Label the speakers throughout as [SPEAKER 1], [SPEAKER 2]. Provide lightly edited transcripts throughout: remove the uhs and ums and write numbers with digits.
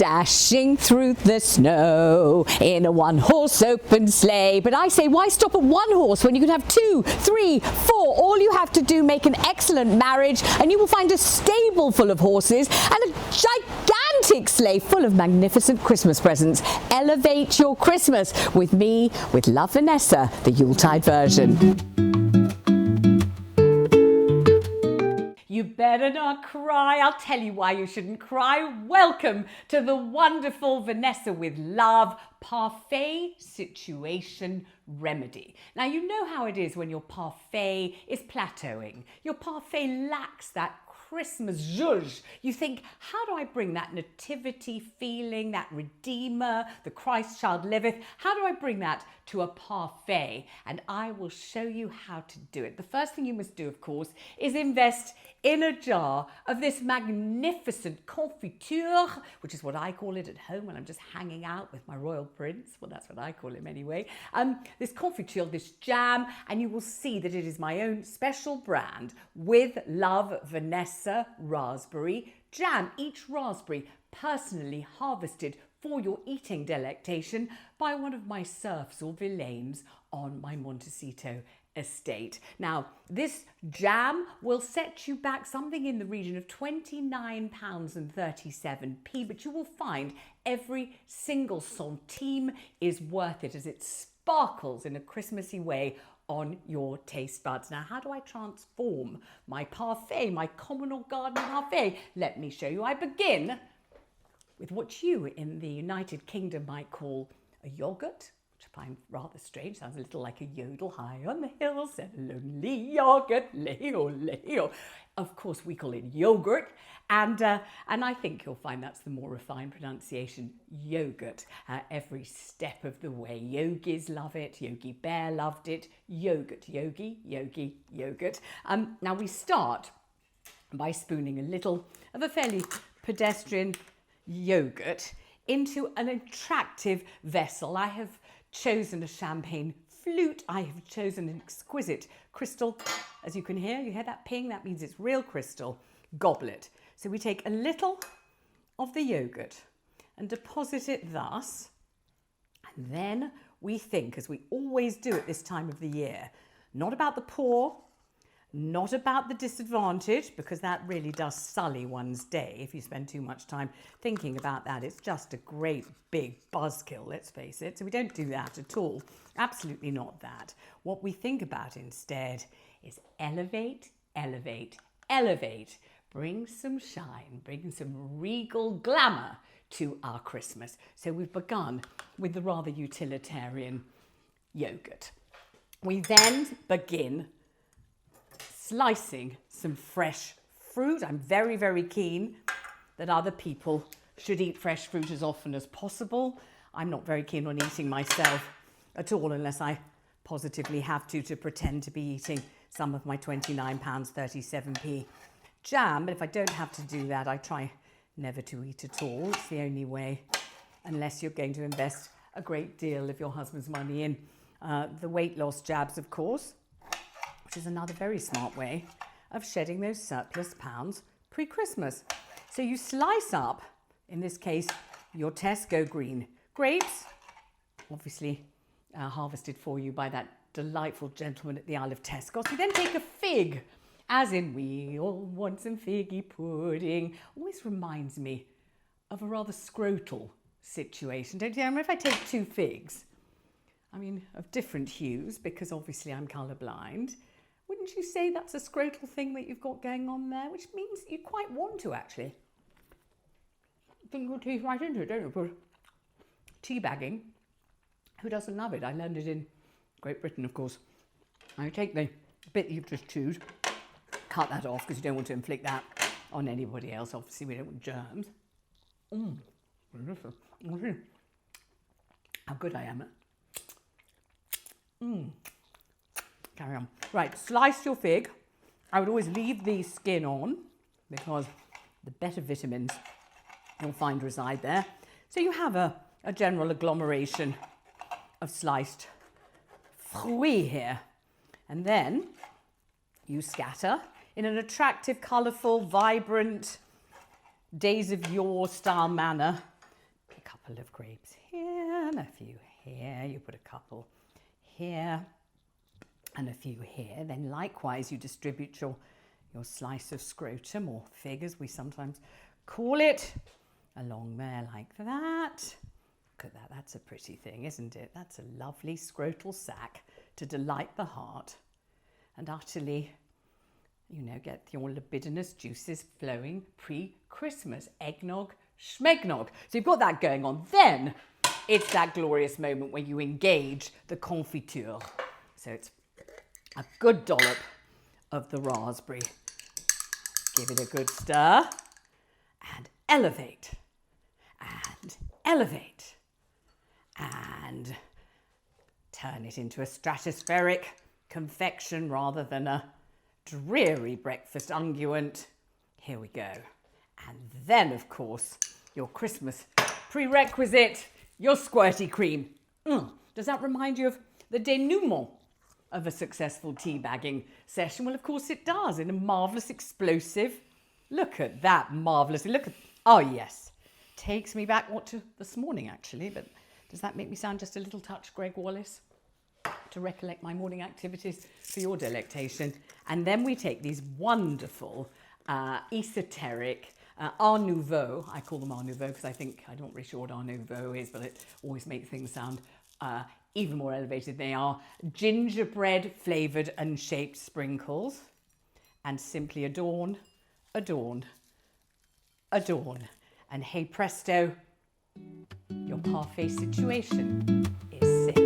[SPEAKER 1] Dashing through the snow in a one-horse open sleigh. But I say, why stop at one horse when you could have 2, 3, 4? All you have to do, make an excellent marriage, and you will find a stable full of horses and a gigantic sleigh full of magnificent Christmas presents. Elevate your Christmas with me, with Love Vanessa, the Yuletide version. You better not cry. I'll tell you why you shouldn't cry. Welcome to the wonderful Vanessa with Love Parfait Situation Remedy. Now, you know how it is when your parfait is plateauing. Your parfait lacks that Christmas zhuzh. You think, how do I bring that nativity feeling, that Redeemer, the Christ child liveth? How do I bring that to a parfait? And I will show you how to do it. The first thing you must do, of course, is invest in a jar of this magnificent confiture, which is what I call it at home when I'm just hanging out with my royal prince. Well, that's what I call him anyway. This confiture, this jam, and you will see that it is my own special brand with Love Vanessa raspberry jam. Each raspberry personally harvested for your eating delectation by one of my serfs or villains on my Montecito estate. Now, this jam will set you back something in the region of £29.37, but you will find every single centime is worth it as it sparkles in a Christmassy way on your taste buds. Now, how do I transform my parfait, my communal garden parfait? Let me show you. I begin with what you in the United Kingdom might call a yogurt, which I find rather strange. Sounds a little like a yodel. High on the hill, said a lonely yogurt, leo, leo. Of course, we call it yogurt, and I think you'll find that's the more refined pronunciation, yogurt, every step of the way. Yogis love it. Yogi Bear loved it. Yogurt, yogi, yogi, yogurt. Now we start by spooning a little of a fairly pedestrian yogurt into an attractive vessel. I have chosen a champagne flute. I have chosen an exquisite crystal. As you can hear, you hear that ping? That means it's real crystal goblet. So we take a little of the yogurt and deposit it thus. And then we think, as we always do at this time of the year, not about the poor, not about the disadvantaged, because that really does sully one's day if you spend too much time thinking about that. It's just a great big buzzkill, let's face it. So we don't do that at all. Absolutely not that. What we think about instead is elevate, elevate, elevate. Bring some shine, bring some regal glamour to our Christmas. So we've begun with the rather utilitarian yogurt. We then begin slicing some fresh fruit. I'm very, very keen that other people should eat fresh fruit as often as possible. I'm not very keen on eating myself at all unless I positively have to pretend to be eating some of my £29.37 jam. But if I don't have to do that, I try never to eat at all. It's the only way, unless you're going to invest a great deal of your husband's money in the weight loss jabs, of course, which is another very smart way of shedding those surplus pounds pre-Christmas. So you slice up, in this case, your Tesco green grapes, obviously harvested for you by that delightful gentleman at the Isle of Tescos. You then take a fig, as in we all want some figgy pudding. Always reminds me of a rather scrotal situation, don't you? I mean, if I take 2 figs, I mean, of different hues, because obviously I'm colourblind, wouldn't you say that's a scrotal thing that you've got going on there? Which means you quite want to, actually. Think your teeth right into it, don't you? But teabagging, who doesn't love it? I learned it in Great Britain, of course. Now you take the bit you've just chewed, cut that off because you don't want to inflict that on anybody else. Obviously, we don't want germs. How good I am at. Carry on. Right, slice your fig. I would always leave the skin on because the better vitamins you'll find reside there. So you have a general agglomeration of sliced fruit here. And then you scatter in an attractive, colourful, vibrant, days of yore style manner couple of grapes here and a few here. You put a couple here and a few here. Then likewise you distribute your slice of scrotum, or fig as we sometimes call it, along there like that. Look at that, that's a pretty thing, isn't it? That's a lovely scrotal sac to delight the heart and utterly, you know, get your libidinous juices flowing pre-Christmas. Eggnog, schmegnog. So you've got that going on. Then it's that glorious moment where you engage the confiture. So it's a good dollop of the raspberry. Give it a good stir and elevate and elevate and turn it into a stratospheric confection rather than a dreary breakfast unguent. Here we go. And then, of course, your Christmas prerequisite, your squirty cream. Does that remind you of the denouement of a successful teabagging session? Well, of course it does, in a marvellous explosive. Look at that, marvellously. Look at, oh yes. Takes me back, what, to this morning actually, but does that make me sound just a little touch Greg Wallace? To recollect my morning activities for your delectation. And then we take these wonderful, esoteric, Art Nouveau. I call them Art Nouveau because I'm not really sure what Art Nouveau is, but it always makes things sound even more elevated. They are gingerbread flavoured and shaped sprinkles, and simply adorn, adorn, adorn. And hey presto, your parfait situation is saved.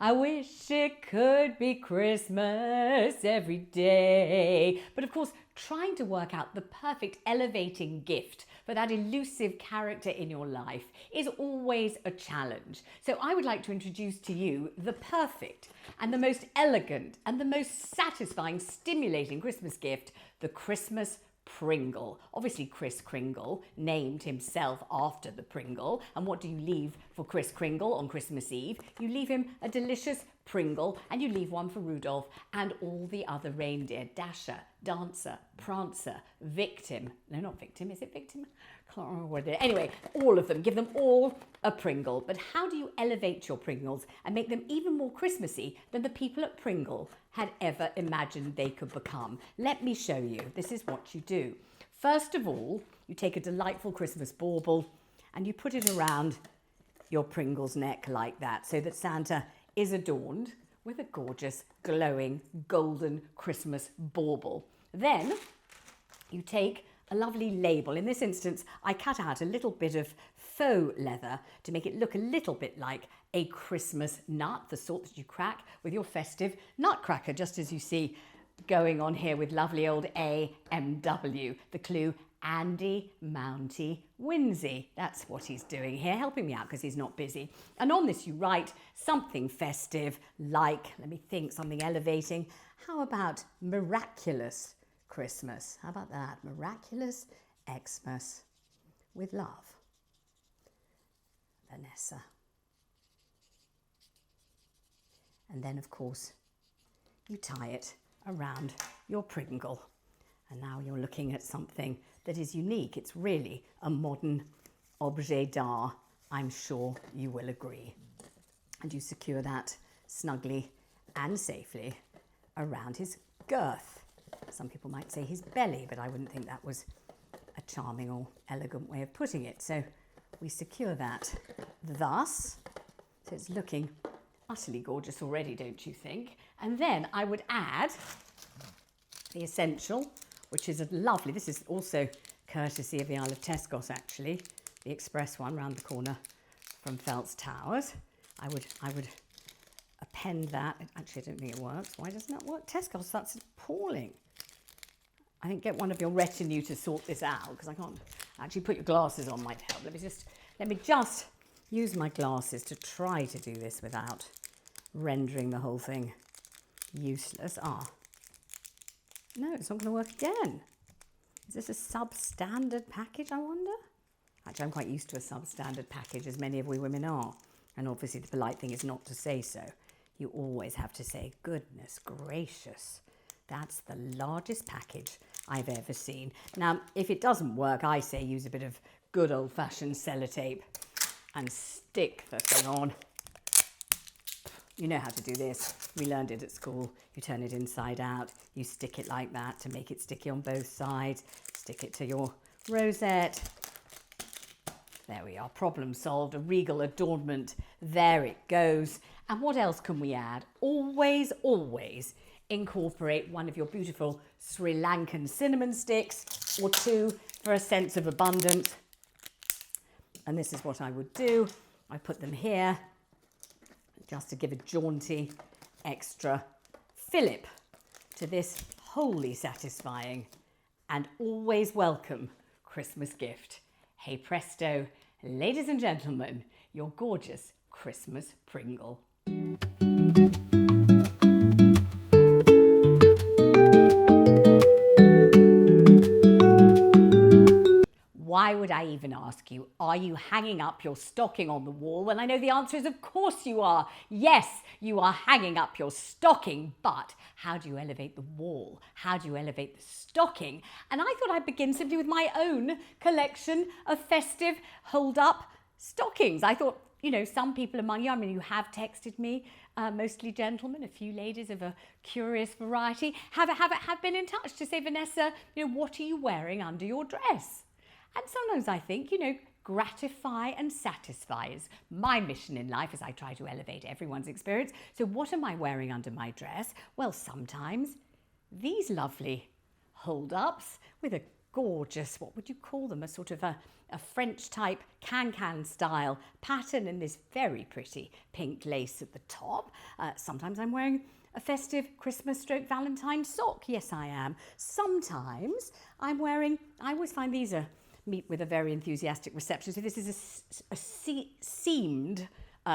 [SPEAKER 1] I wish it could be Christmas every day. But of course, trying to work out the perfect elevating gift for that elusive character in your life is always a challenge. So I would like to introduce to you the perfect and the most elegant and the most satisfying, stimulating Christmas gift, the Christmas Pringle. Obviously Kris Kringle named himself after the Pringle. And what do you leave for Kris Kringle on Christmas Eve? You leave him a delicious Pringle, and you leave one for Rudolph and all the other reindeer. Dasher, Dancer, Prancer, Victim. No, not Victim. Is it Victim? Can't remember what it is. Anyway, all of them. Give them all a Pringle. But how do you elevate your Pringles and make them even more Christmassy than the people at Pringle had ever imagined they could become? Let me show you. This is what you do. First of all, you take a delightful Christmas bauble and you put it around your Pringle's neck like that, so that Santa is adorned with a gorgeous, glowing, golden Christmas bauble. Then you take a lovely label. In this instance, I cut out a little bit of faux leather to make it look a little bit like a Christmas nut, the sort that you crack with your festive nutcracker, just as you see going on here with lovely old AMW. The clue, Andy Mounty Winsey. That's what he's doing here, helping me out because he's not busy. And on this you write something festive like, let me think, something elevating. How about miraculous Christmas? How about that? Miraculous Xmas with love. Vanessa. And then, of course, you tie it around your Pringle. And now you're looking at something that is unique. It's really a modern objet d'art, I'm sure you will agree. And you secure that snugly and safely around his girth. Some people might say his belly, but I wouldn't think that was a charming or elegant way of putting it. So we secure that thus. So it's looking utterly gorgeous already, don't you think? And then I would add the essential, which is a lovely, this is also courtesy of the Isle of Tescos actually, the express one round the corner from Feltz Towers. I would append that. Actually, I don't think it works. Why doesn't that work? Tescos, that's appalling. I think get one of your retinue to sort this out, because I can't actually put your glasses on might help. Let me just use my glasses to try to do this without rendering the whole thing useless. No, it's not going to work again. Is this a substandard package, I wonder? Actually, I'm quite used to a substandard package, as many of we women are. And obviously the polite thing is not to say so. you always have to say, goodness gracious, that's the largest package I've ever seen. Now, if it doesn't work, I say use a bit of good old-fashioned sellotape and stick the thing on. You know how to do this. We learned it at school. You turn it inside out. You stick it like that to make it sticky on both sides. Stick it to your rosette. There we are. Problem solved. A regal adornment. There it goes. And what else can we add? Always, always incorporate one of your beautiful Sri Lankan cinnamon sticks or two for a sense of abundance. And this is what I would do. I put them here just to give a jaunty extra fillip to this wholly satisfying and always welcome Christmas gift. Hey presto, ladies and gentlemen, your gorgeous Christmas Pringle. Why would I even ask you, are you hanging up your stocking on the wall? Well, I know the answer is of course you are. Yes, you are hanging up your stocking, but how do you elevate the wall? How do you elevate the stocking? And I thought I'd begin simply with my own collection of festive hold-up stockings. I thought, you know, some people among you, I mean, you have texted me, mostly gentlemen, a few ladies of a curious variety, have been in touch to say, Vanessa, you know, what are you wearing under your dress? And sometimes I think, you know, gratify and satisfy is my mission in life as I try to elevate everyone's experience. So what am I wearing under my dress? Well, sometimes these lovely hold-ups with a gorgeous, what would you call them, a sort of a French type can-can style pattern and this very pretty pink lace at the top. Sometimes I'm wearing a festive Christmas / Valentine sock. Yes, I am. Sometimes I'm wearing, I always find these are meet with a very enthusiastic reception. So this is a seamed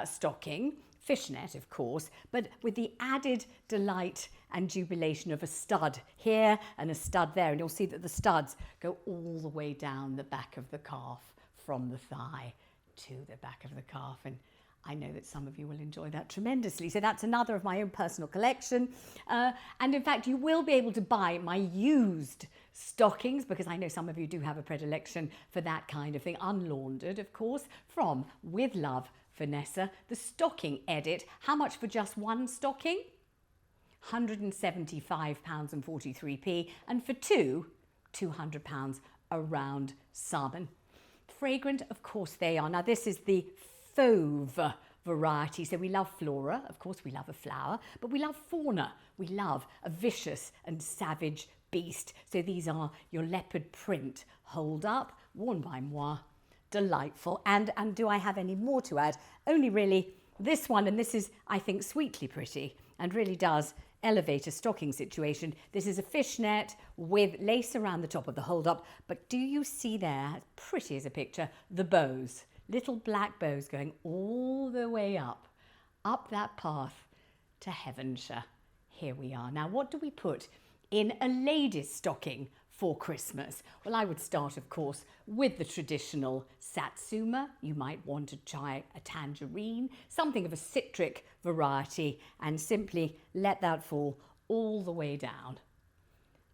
[SPEAKER 1] stocking, fishnet of course, but with the added delight and jubilation of a stud here and a stud there. And you'll see that the studs go all the way down the back of the calf, from the thigh to the back of the calf. And I know that some of you will enjoy that tremendously. So that's another of my own personal collection. And in fact, you will be able to buy my used stockings, because I know some of you do have a predilection for that kind of thing, unlaundered, of course, from With Love, Vanessa, the stocking edit. How much for just one stocking? £175.43, and for two, £200 around Salmon. Fragrant, of course they are. Now this is the fauve variety. So we love flora, of course we love a flower, but we love fauna. We love a vicious and savage beast. So these are your leopard print hold up, worn by moi, delightful. And do I have any more to add? Only really this one, and this is, I think, sweetly pretty and really does elevate a stocking situation. This is a fishnet with lace around the top of the hold up, but do you see there, as pretty as a picture, the bows, little black bows going all the way up that path to Heavenshire. Here we are. Now, what do we put in a lady's stocking for Christmas? Well, I would start, of course, with the traditional satsuma. You might want to try a tangerine, something of a citric variety, and simply let that fall all the way down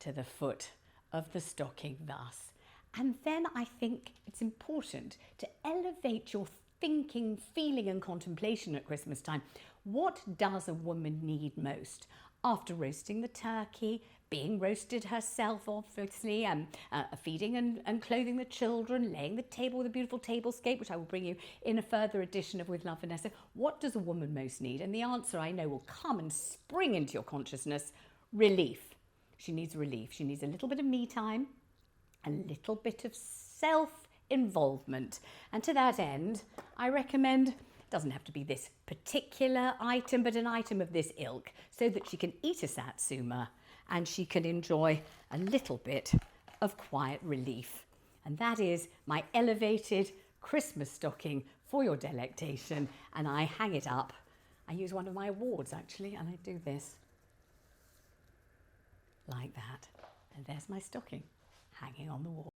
[SPEAKER 1] to the foot of the stocking thus. And then I think it's important to elevate your thinking, feeling and contemplation at Christmas time. What does a woman need most? After roasting the turkey, being roasted herself, obviously, feeding and clothing the children, laying the table with a beautiful tablescape, which I will bring you in a further edition of With Love, Vanessa. What does a woman most need? And the answer, I know, will come and spring into your consciousness. Relief. She needs relief. She needs a little bit of me time, a little bit of self-involvement. And to that end, I recommend, it doesn't have to be this particular item, but an item of this ilk, so that she can eat a satsuma and she can enjoy a little bit of quiet relief. And that is my elevated Christmas stocking for your delectation. And I hang it up. I use one of my awards, actually, and I do this like that. And there's my stocking hanging on the wall.